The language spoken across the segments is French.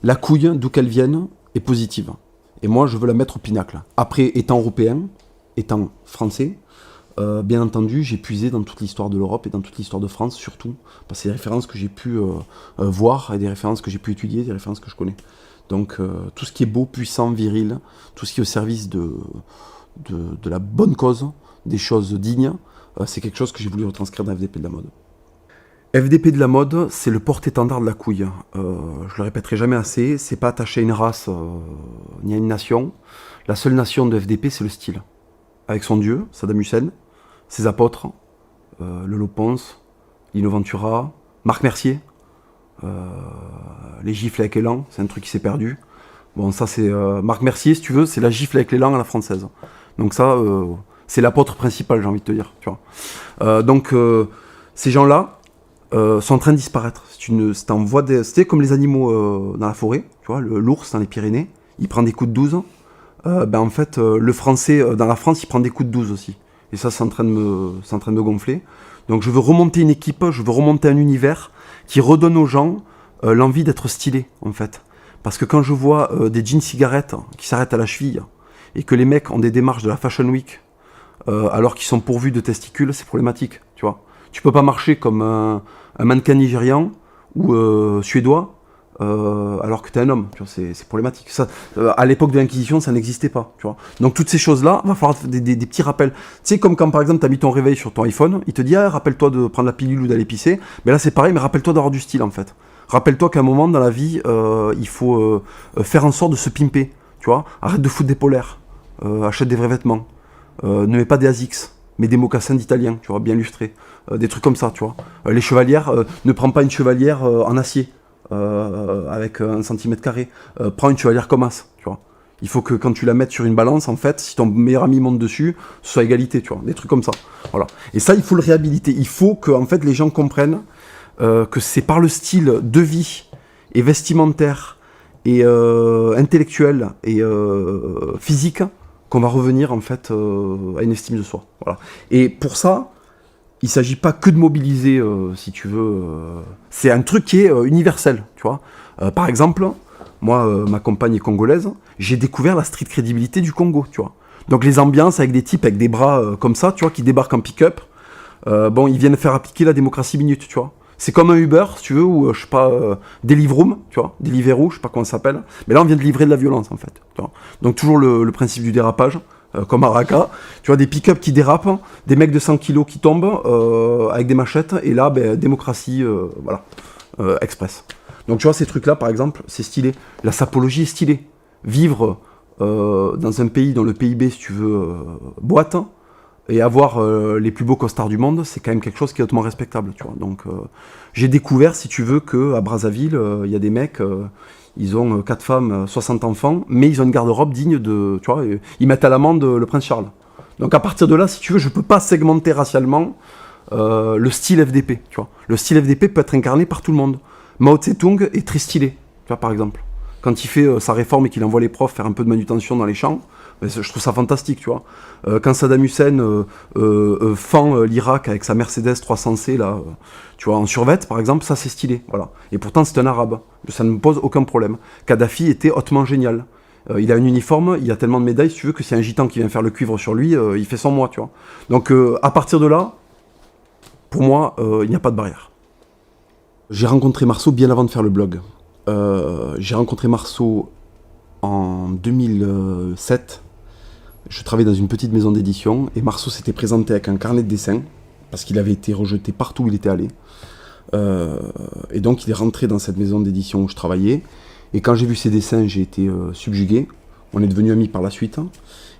la couille, d'où qu'elle vienne, est positive. Et moi, je veux la mettre au pinacle. Après, étant européen, étant français, bien entendu, j'ai puisé dans toute l'histoire de l'Europe et dans toute l'histoire de France, surtout, parce que c'est des références que j'ai pu voir, et des références que j'ai pu étudier, des références que je connais. Donc, tout ce qui est beau, puissant, viril, tout ce qui est au service de la bonne cause, des choses dignes, c'est quelque chose que j'ai voulu retranscrire dans FDP de la mode. FDP de la mode, c'est le porte-étendard de la couille. Je le répéterai jamais assez, c'est pas attaché à une race ni à une nation. La seule nation de FDP, c'est le style. Avec son dieu, Saddam Hussein, ses apôtres, le Lopons, Lino Ventura, Marc Mercier, les gifles avec l'élan, c'est un truc qui s'est perdu. Bon, ça c'est Marc Mercier, si tu veux, c'est la gifle avec l'élan à la française. Donc ça, c'est l'apôtre principal, j'ai envie de te dire. Tu vois. Donc ces gens-là sont en train de disparaître. C'était comme les animaux dans la forêt, tu vois, l'ours dans les Pyrénées, il prend des coups de 12. En fait, le français dans la France, il prend des coups de 12 aussi. Et ça, c'est en train de me gonfler. Donc je veux remonter une équipe, je veux remonter un univers qui redonne aux gens l'envie d'être stylé, en fait. Parce que quand je vois des jeans cigarettes qui s'arrêtent à la cheville et que les mecs ont des démarches de la Fashion Week alors qu'ils sont pourvus de testicules, c'est problématique, tu vois. Tu peux pas marcher comme un mannequin nigérian ou suédois alors que tu es un homme, tu vois, c'est problématique. Ça, à l'époque de l'Inquisition, ça n'existait pas, tu vois. Donc toutes ces choses-là, il va falloir des petits rappels. Tu sais, comme quand par exemple tu as mis ton réveil sur ton iPhone, il te dit rappelle-toi de prendre la pilule ou d'aller pisser. Mais là c'est pareil, mais rappelle-toi d'avoir du style en fait. Rappelle-toi qu'à un moment dans la vie, il faut faire en sorte de se pimper, tu vois. Arrête de foutre des polaires, achète des vrais vêtements, ne mets pas des ASICS, mais des mocassins d'Italien, tu vois, bien lustrés, des trucs comme ça, tu vois. Les chevalières, ne prends pas une chevalière en acier. Avec 1 cm², prends une chevalière comme as, tu vois. Il faut que quand tu la mettes sur une balance, en fait, si ton meilleur ami monte dessus, ce soit égalité, tu vois, des trucs comme ça. Voilà. Et ça, il faut le réhabiliter. Il faut que, en fait, les gens comprennent que c'est par le style de vie et vestimentaire et intellectuel et physique qu'on va revenir, en fait, à une estime de soi. Voilà. Et pour ça, il ne s'agit pas que de mobiliser, si tu veux. C'est un truc qui est universel, tu vois. Par exemple, moi, ma compagne est congolaise, j'ai découvert la street crédibilité du Congo, tu vois. Donc les ambiances avec des types avec des bras comme ça, tu vois, qui débarquent en pick-up, ils viennent faire appliquer la démocratie minute, tu vois. C'est comme un Uber, si tu veux, ou je sais pas, Deliveroo, tu vois, Deliveroo, je sais pas comment ça s'appelle. Mais là, on vient de livrer de la violence, en fait. Tu vois. Donc toujours le principe du dérapage. Comme à Raqqa, tu vois, des pick-up qui dérapent, des mecs de 100 kilos qui tombent avec des machettes, et là, démocratie, voilà, express. Donc tu vois, ces trucs-là, par exemple, c'est stylé. La sapologie est stylée. Vivre dans un pays dont le PIB, si tu veux, boite, et avoir les plus beaux costards du monde, c'est quand même quelque chose qui est hautement respectable, tu vois. Donc j'ai découvert, si tu veux, qu'à Brazzaville, il y a des mecs... ils ont 4 femmes, 60 enfants, mais ils ont une garde-robe digne de... Tu vois, ils mettent à l'amende le prince Charles. Donc à partir de là, si tu veux, je peux pas segmenter racialement le style FDP, tu vois. Le style FDP peut être incarné par tout le monde. Mao Tse-tung est très stylé, tu vois, par exemple. Quand il fait sa réforme et qu'il envoie les profs faire un peu de manutention dans les champs, je trouve ça fantastique, tu vois. Quand Saddam Hussein fend l'Irak avec sa Mercedes 300C, là, tu vois, en survêt, par exemple, ça c'est stylé, voilà. Et pourtant c'est un arabe, ça ne me pose aucun problème. Kadhafi était hautement génial. Il a un uniforme, il a tellement de médailles, si tu veux, que si un gitan qui vient faire le cuivre sur lui, il fait 100 mois, tu vois. Donc à partir de là, pour moi, il n'y a pas de barrière. J'ai rencontré Marceau bien avant de faire le blog. J'ai rencontré Marceau en 2007. Je travaillais dans une petite maison d'édition et Marceau s'était présenté avec un carnet de dessin parce qu'il avait été rejeté partout où il était allé. Et donc il est rentré dans cette maison d'édition où je travaillais. Et quand j'ai vu ses dessins, j'ai été subjugué. On est devenus amis par la suite.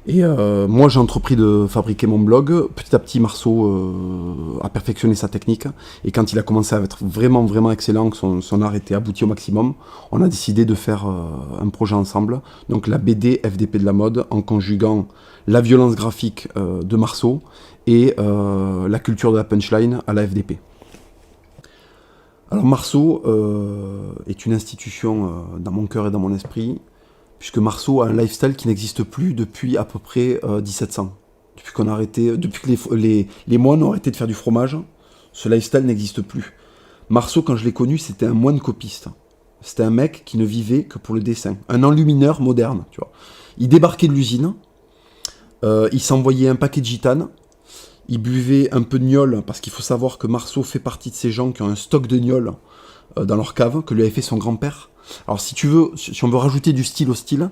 Et moi, j'ai entrepris de fabriquer mon blog. Petit à petit, Marceau a perfectionné sa technique. Et quand il a commencé à être vraiment, vraiment excellent, que son art était abouti au maximum, on a décidé de faire un projet ensemble. Donc la BD FDP de la mode, en conjuguant la violence graphique de Marceau et la culture de la punchline à la FDP. Alors Marceau est une institution dans mon cœur et dans mon esprit, puisque Marceau a un lifestyle qui n'existe plus depuis à peu près 1700. Depuis que les moines ont arrêté de faire du fromage, ce lifestyle n'existe plus. Marceau, quand je l'ai connu, c'était un moine copiste. C'était un mec qui ne vivait que pour le dessin. Un enlumineur moderne, tu vois. Il débarquait de l'usine, il s'envoyait un paquet de gitanes, il buvait un peu de gnôle, parce qu'il faut savoir que Marceau fait partie de ces gens qui ont un stock de gnôle dans leur cave, que lui avait fait son grand-père. Alors si tu veux, si on veut rajouter du style au style,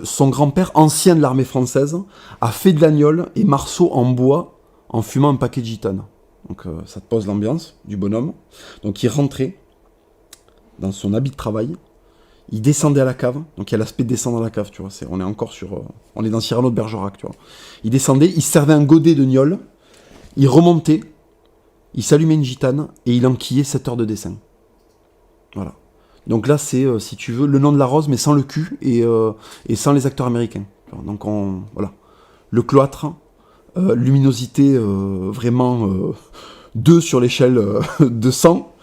son grand-père, ancien de l'armée française, a fait de la gnôle et Marceau en bois en fumant un paquet de gitanes. Donc ça te pose l'ambiance du bonhomme. Donc il rentrait dans son habit de travail, il descendait à la cave, donc il y a l'aspect de descendre à la cave, tu vois, on est encore sur... on est dans Cyrano de Bergerac, tu vois. Il descendait, il servait un godet de gnôle, il remontait, il s'allumait une gitane, et il enquillait 7 heures de dessin. Voilà. Donc là, c'est, si tu veux, le nom de la rose, mais sans le cul, et sans les acteurs américains. Donc voilà. Le cloître, luminosité vraiment 2 sur l'échelle de 100,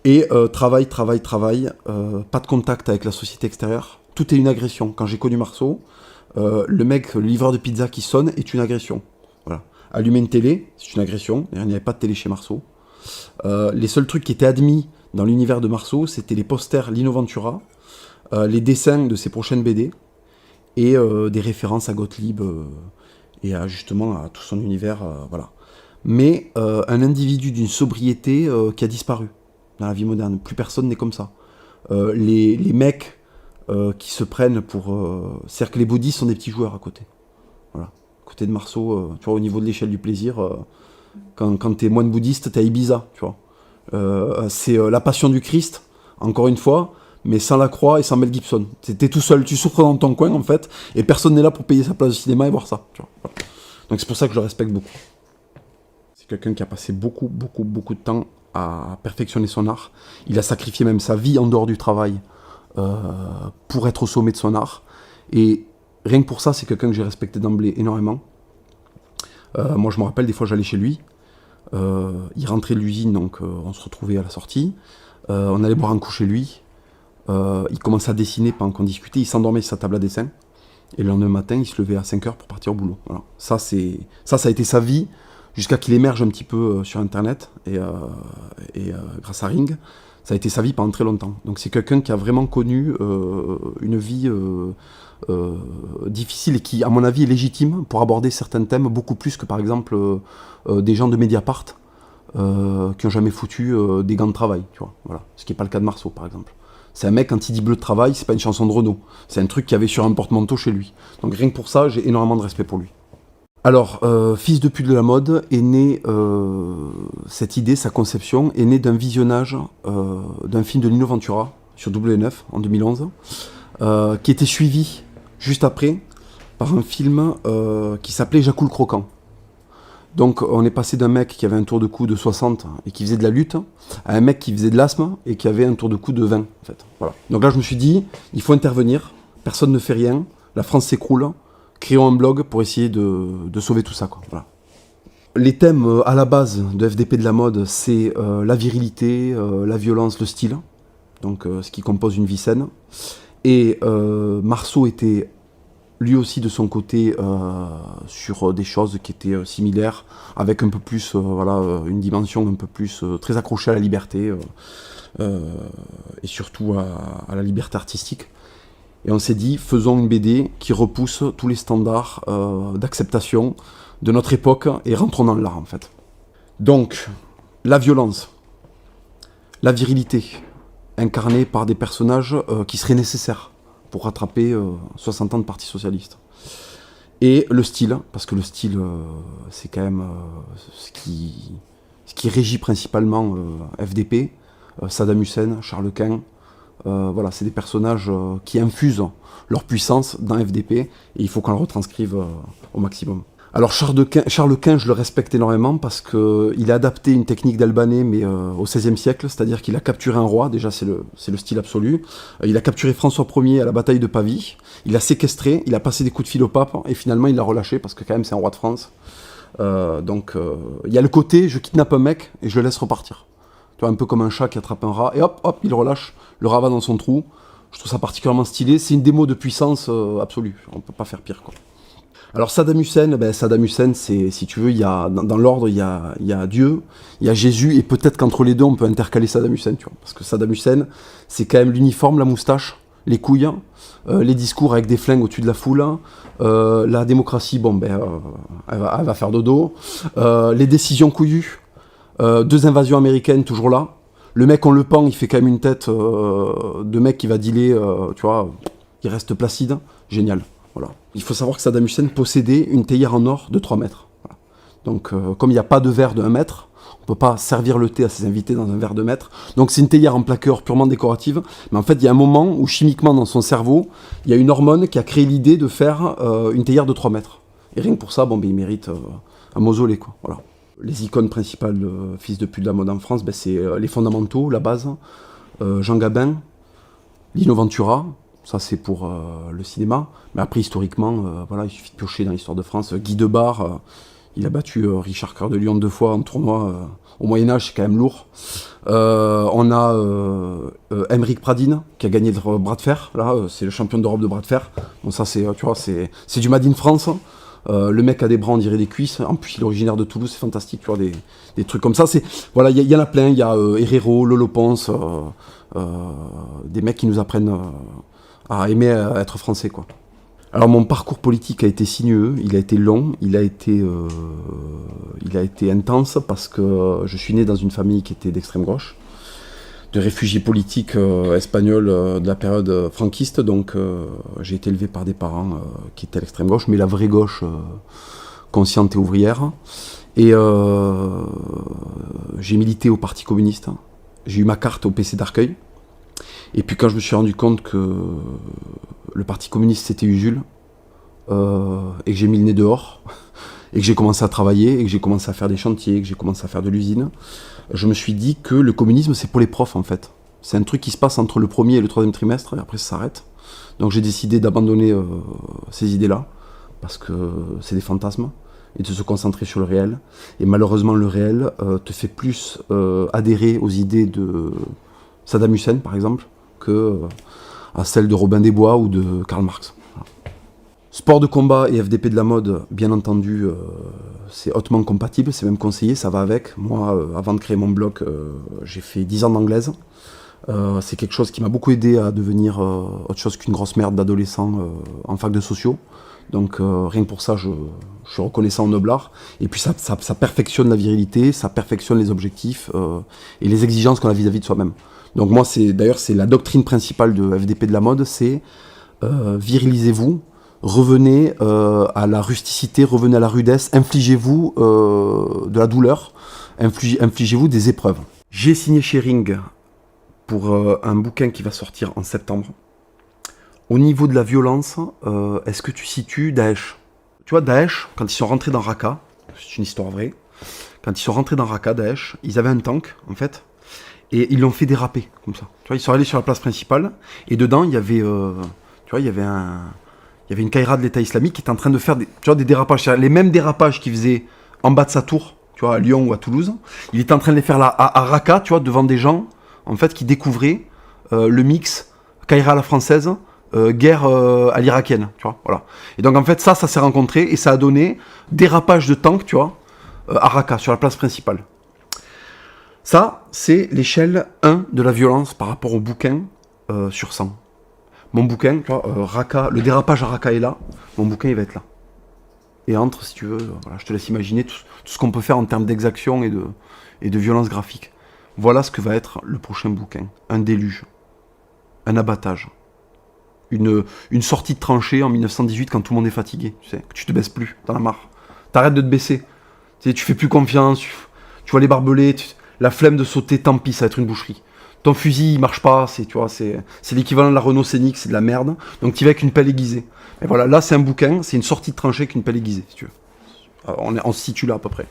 et travail, pas de contact avec la société extérieure. Tout est une agression. Quand j'ai connu Marceau, le mec, le livreur de pizza qui sonne est une agression. Voilà. Allumer une télé, c'est une agression. Il n'y avait pas de télé chez Marceau. Les seuls trucs qui étaient admis dans l'univers de Marceau, c'était les posters Lino Ventura, les dessins de ses prochaines BD, et des références à Gottlieb, et justement à tout son univers. Voilà. Mais un individu d'une sobriété qui a disparu dans la vie moderne. Plus personne n'est comme ça. Les mecs qui se prennent pour... C'est-à-dire que les bouddhistes sont des petits joueurs à côté. Voilà. À côté de Marceau, tu vois, au niveau de l'échelle du plaisir, quand t'es moine bouddhiste, t'es à Ibiza, tu vois. C'est la passion du Christ, encore une fois, mais sans la croix et sans Mel Gibson. T'es tout seul, tu souffres dans ton coin, en fait, et personne n'est là pour payer sa place de cinéma et voir ça, tu vois. Voilà. Donc c'est pour ça que je le respecte beaucoup. C'est quelqu'un qui a passé beaucoup de temps à perfectionner son art. Il a sacrifié même sa vie en dehors du travail pour être au sommet de son art. Et rien que pour ça, c'est quelqu'un que j'ai respecté d'emblée énormément. Moi, je me rappelle, des fois, j'allais chez lui. Il rentrait de l'usine, donc on se retrouvait à la sortie. On allait boire un coup chez lui. Il commençait à dessiner pendant qu'on discutait. Il s'endormait sur sa table à dessin. Et le lendemain matin, il se levait à 5 heures pour partir au boulot. Voilà. Ça a été sa vie, jusqu'à qu'il émerge un petit peu sur Internet, et grâce à Ring, ça a été sa vie pendant très longtemps. Donc c'est quelqu'un qui a vraiment connu une vie difficile, et qui, à mon avis, est légitime pour aborder certains thèmes, beaucoup plus que, par exemple, des gens de Mediapart qui n'ont jamais foutu des gants de travail, tu vois. Voilà. Ce qui n'est pas le cas de Marceau, par exemple. C'est un mec, quand il dit bleu de travail, c'est pas une chanson de Renaud. C'est un truc qu'il y avait sur un porte-manteau chez lui. Donc rien que pour ça, j'ai énormément de respect pour lui. Alors, Fils de pute de la mode est né, cette idée, sa conception, est née d'un visionnage d'un film de Lino Ventura sur W9 en 2011, qui était suivi juste après par un film qui s'appelait Jacou le Croquant. Donc on est passé d'un mec qui avait un tour de cou de 60 et qui faisait de la lutte, à un mec qui faisait de l'asthme et qui avait un tour de cou de 20, en fait. Voilà. Donc là je me suis dit, il faut intervenir, personne ne fait rien, la France s'écroule, créons un blog pour essayer de sauver tout ça, quoi. Voilà. Les thèmes à la base de FDP de la mode, c'est la virilité, la violence, le style, donc ce qui compose une vie saine. Et Marceau était lui aussi de son côté sur des choses qui étaient similaires, avec un peu plus, voilà, une dimension un peu plus très accrochée à la liberté, et surtout à la liberté artistique. Et on s'est dit, faisons une BD qui repousse tous les standards d'acceptation de notre époque et rentrons dans l'art, en fait. Donc, la violence, la virilité, incarnée par des personnages qui seraient nécessaires pour rattraper 60 ans de Parti Socialiste. Et le style, parce que le style, c'est quand même ce qui régit principalement FDP, Saddam Hussein, Charles Quint. Voilà, c'est des personnages qui infusent leur puissance dans FDP, et il faut qu'on le retranscrive au maximum. Alors Charles Quint, je le respecte énormément parce qu'il a adapté une technique d'Albanais, mais au XVIe siècle, c'est-à-dire qu'il a capturé un roi, déjà c'est le style absolu. Il a capturé François Ier à la bataille de Pavie, il l'a séquestré, il a passé des coups de fil au pape, et finalement il l'a relâché parce que quand même c'est un roi de France. Donc il y a le côté, je kidnappe un mec et je le laisse repartir. Tu vois, un peu comme un chat qui attrape un rat, et hop, il le relâche, le rat va dans son trou. Je trouve ça particulièrement stylé, c'est une démo de puissance absolue, on peut pas faire pire, quoi. Alors Saddam Hussein, c'est, si tu veux, il y a, dans l'ordre, il y a Dieu, il y a Jésus, et peut-être qu'entre les deux, on peut intercaler Saddam Hussein, tu vois. Parce que Saddam Hussein, c'est quand même l'uniforme, la moustache, les couilles, les discours avec des flingues au-dessus de la foule, la démocratie, elle va faire dodo, les décisions couillues, 2 invasions américaines toujours là. Le mec, on le pend, il fait quand même une tête de mec qui va dealer, tu vois, il reste placide, génial. Voilà. Il faut savoir que Saddam Hussein possédait une théière en or de 3 mètres. Voilà. Donc, comme il n'y a pas de verre de 1 mètre, on ne peut pas servir le thé à ses invités dans un verre de mètre. Donc, c'est une théière en plaqueur purement décorative. Mais en fait, il y a un moment où, chimiquement, dans son cerveau, il y a une hormone qui a créé l'idée de faire une théière de 3 mètres. Et rien que pour ça, il mérite un mausolée, quoi. Voilà. Les icônes principales de fils de pute de la mode en France, c'est les fondamentaux, la base, Jean Gabin, Lino Ventura. Ça, c'est pour le cinéma. Mais après, historiquement, il suffit de piocher dans l'histoire de France. Guy Debord, il a battu Richard Coeur de Lion 2 fois en tournoi. Au Moyen-Âge, c'est quand même lourd. On a Aymeric Pradine, qui a gagné le bras de fer. Là, c'est le champion d'Europe de bras de fer. Bon, ça, c'est du Made in France. Le mec a des bras, on dirait des cuisses. En plus, il est originaire de Toulouse, c'est fantastique. Tu vois, des trucs comme ça. Voilà, il y en a plein. Il y a Herrero, Lolo Pons, des mecs qui nous apprennent à aimer être français, quoi. Alors mon parcours politique a été sinueux, il a été long, il a été intense parce que je suis né dans une famille qui était d'extrême gauche, de réfugiés politiques espagnols de la période franquiste, donc j'ai été élevé par des parents qui étaient à l'extrême gauche, mais la vraie gauche consciente et ouvrière. Et j'ai milité au Parti communiste, j'ai eu ma carte au PC d'Arcueil. Et puis quand je me suis rendu compte que le Parti communiste c'était Usul, et que j'ai mis le nez dehors, et que j'ai commencé à travailler, et que j'ai commencé à faire des chantiers, et que j'ai commencé à faire de l'usine, je me suis dit que le communisme c'est pour les profs en fait. C'est un truc qui se passe entre le premier et le 3e trimestre, et après ça s'arrête. Donc j'ai décidé d'abandonner ces idées-là, parce que c'est des fantasmes, et de se concentrer sur le réel. Et malheureusement le réel te fait plus adhérer aux idées de Saddam Hussein par exemple, que à celle de Robin des Bois ou de Karl Marx. Voilà. Sport de combat et FDP de la mode, bien entendu, c'est hautement compatible, c'est même conseillé, ça va avec. Moi, avant de créer mon blog, j'ai fait 10 ans d'anglaise. C'est quelque chose qui m'a beaucoup aidé à devenir autre chose qu'une grosse merde d'adolescent en fac de sociaux. Donc rien que pour ça, je suis reconnaissant au noblard. Et puis ça perfectionne la virilité, ça perfectionne les objectifs et les exigences qu'on a vis-à-vis de soi-même. Donc moi, c'est la doctrine principale de FDP de la mode, c'est virilisez-vous, revenez à la rusticité, revenez à la rudesse, infligez-vous de la douleur, infligez-vous des épreuves. J'ai signé chez Ring pour un bouquin qui va sortir en septembre. Au niveau de la violence, est-ce que tu situes Daesh? Tu vois, Daesh, quand ils sont rentrés dans Raqqa, c'est une histoire vraie, quand ils sont rentrés dans Raqqa, Daesh, ils avaient un tank, en fait, et ils l'ont fait déraper, comme ça. Tu vois, ils sont allés sur la place principale, et dedans, il y avait une caïra de l'État islamique qui était en train de faire des dérapages, les mêmes dérapages qu'il faisait en bas de sa tour, tu vois, à Lyon ou à Toulouse. Il était en train de les faire là, à Raqqa, tu vois, devant des gens, en fait, qui découvraient le mix caïra à la française, guerre à l'irakienne, tu vois, voilà. Et donc, en fait, ça s'est rencontré, et ça a donné dérapage de tanks, tu vois, à Raqqa, sur la place principale. Ça, c'est l'échelle 1 de la violence par rapport au bouquin sur 100. Mon bouquin, tu vois, Raqqa, le dérapage à Raqqa est là, mon bouquin il va être là. Et entre, si tu veux, voilà, je te laisse imaginer tout ce qu'on peut faire en termes d'exaction et de violence graphique. Voilà ce que va être le prochain bouquin. Un déluge, un abattage, une sortie de tranchée en 1918 quand tout le monde est fatigué, tu sais, que tu te baisses plus, t'en as marre. T'arrêtes de te baisser, tu fais plus confiance, tu vois les barbelés, la flemme de sauter, tant pis, ça va être une boucherie. Ton fusil, il marche pas, c'est l'équivalent de la Renault Scénic, c'est de la merde. Donc tu vas avec une pelle aiguisée. Et voilà, là c'est un bouquin, c'est une sortie de tranchée avec une pelle aiguisée, si tu veux. On se situe là à peu près.